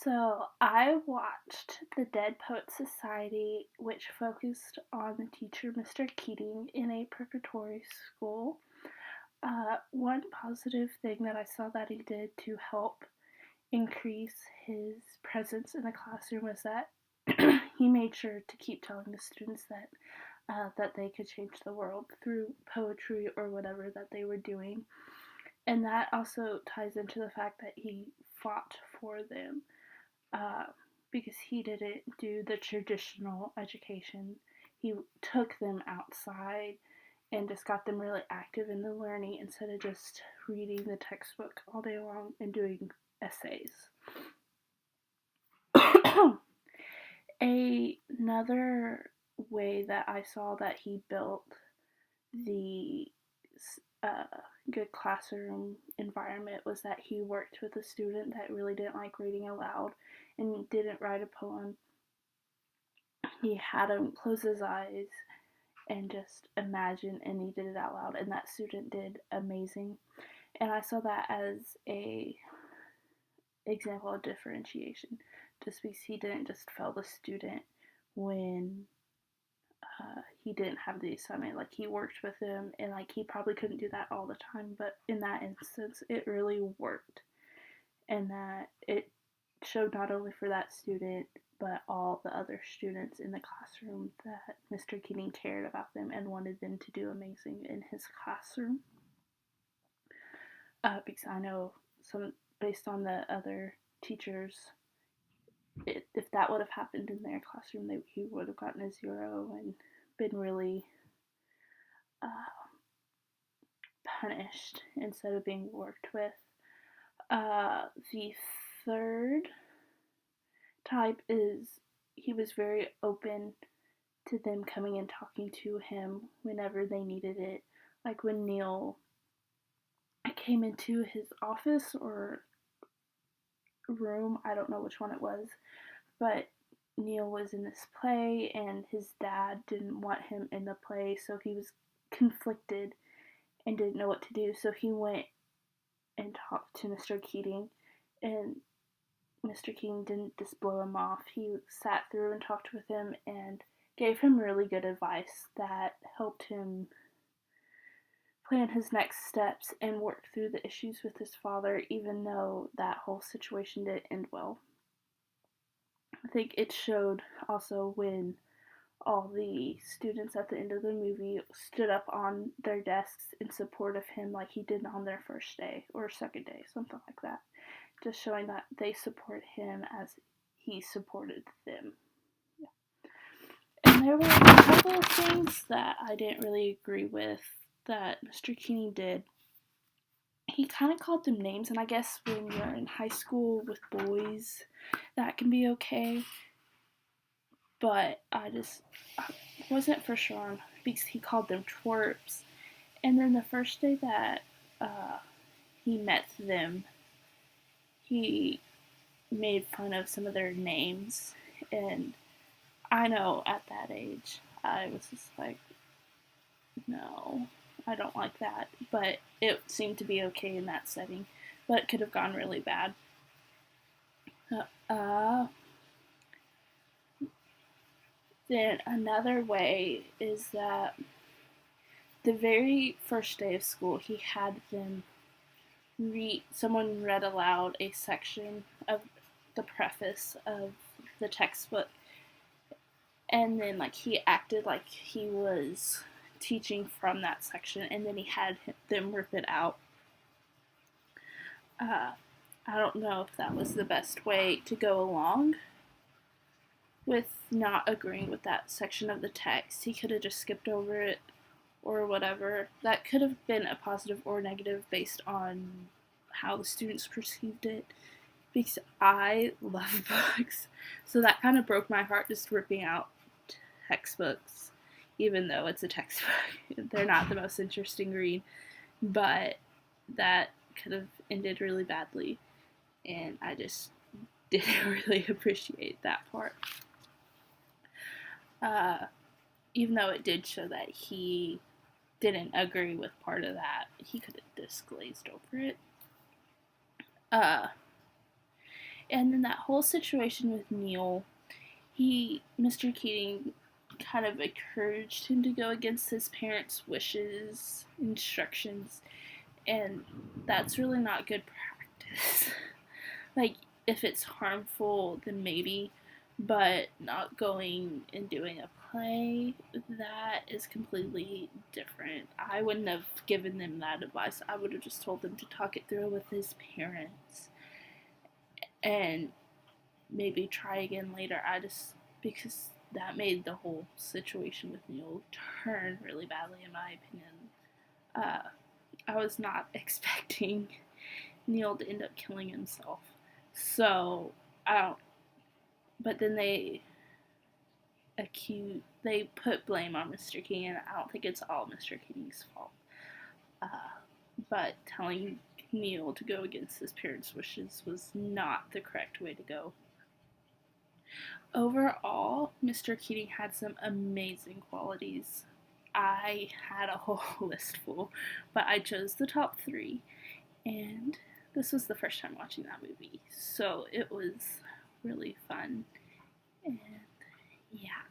So I watched The Dead Poet Society, which focused on the teacher Mr. Keating in a preparatory school. One positive thing that I saw that he did to help increase his presence in the classroom was that he made sure to keep telling the students that they could change the world through poetry or whatever that they were doing, and that also ties into the fact that he fought for them uh, because he didn't do the traditional education. He took them outside and just got them really active in the learning instead of just reading the textbook all day long and doing essays. Another way that I saw that he built the uh, good classroom environment was that he worked with a student that really didn't like reading aloud and didn't write a poem. He had him close his eyes and just imagine, and he did it out loud, and that student did amazing. And I saw that as a example of differentiation, just because he didn't just fail the student when he didn't have the assignment. Like, he worked with him, and like he probably couldn't do that all the time, but in that instance it really worked, and that it showed not only for that student but all the other students in the classroom that Mr. Keating cared about them and wanted them to do amazing in his classroom. Because I know some, based on the other teachers, if that would have happened in their classroom, he would have gotten a 0 and been really uh, punished instead of being worked with. The third type is he was very open to them coming and talking to him whenever they needed it. Like when Neil came into his office or room, I don't know which one it was, but Neil was in this play and his dad didn't want him in the play, so he was conflicted and didn't know what to do. So he went and talked to Mr. Keating, and Mr. Keating didn't just blow him off. He sat through and talked with him and gave him really good advice that helped him plan his next steps and work through the issues with his father, even though that whole situation didn't end well. I think it showed also when all the students at the end of the movie stood up on their desks in support of him, like he did on their first day or second day, something like that. Just showing that they support him as he supported them. Yeah. And there were a couple of things that I didn't really agree with that Mr. Keating did. He kind of called them names, and I guess when you're in high school with boys, that can be okay. But I wasn't for sure because he called them twerps. And then the first day that he met them, he made fun of some of their names. And I know at that age, I was just like, no, I don't like that. But it seemed to be okay in that setting. But it could have gone really bad. Uh, then another way is that the very first day of school, he had them someone read aloud a section of the preface of the textbook, and then like he acted like he was teaching from that section, and then he had them rip it out. uh, I don't know if that was the best way to go along with not agreeing with that section of the text. He could have just skipped over it or whatever. That could have been a positive or negative based on how the students perceived it, because I love books. So that kind of broke my heart, just ripping out textbooks, even though it's a textbook. They're not the most interesting read, but that could have ended really badly, and I just didn't really appreciate that part. Uh, Even though it did show that he didn't agree with part of that, he could have just glazed over it. Uh, And then that whole situation with Neil, Mr. Keating kind of encouraged him to go against his parents' wishes, instructions, and that's really not good practice. Like, if it's harmful, then maybe, but not going and doing a play, that is completely different. I wouldn't have given them that advice. I would have just told them to talk it through with his parents and maybe try again later. Because that made the whole situation with Neil turn really badly, in my opinion. Uh, I was not expecting Neil to end up killing himself. So, I don't. But then they put blame on Mr. King, and I don't think it's all Mr. King's fault. But telling Neil to go against his parents' wishes was not the correct way to go. Overall, Mr. Keating had some amazing qualities. I had a whole list full, but I chose the top 3, and this was the first time watching that movie, so it was really fun, and yeah.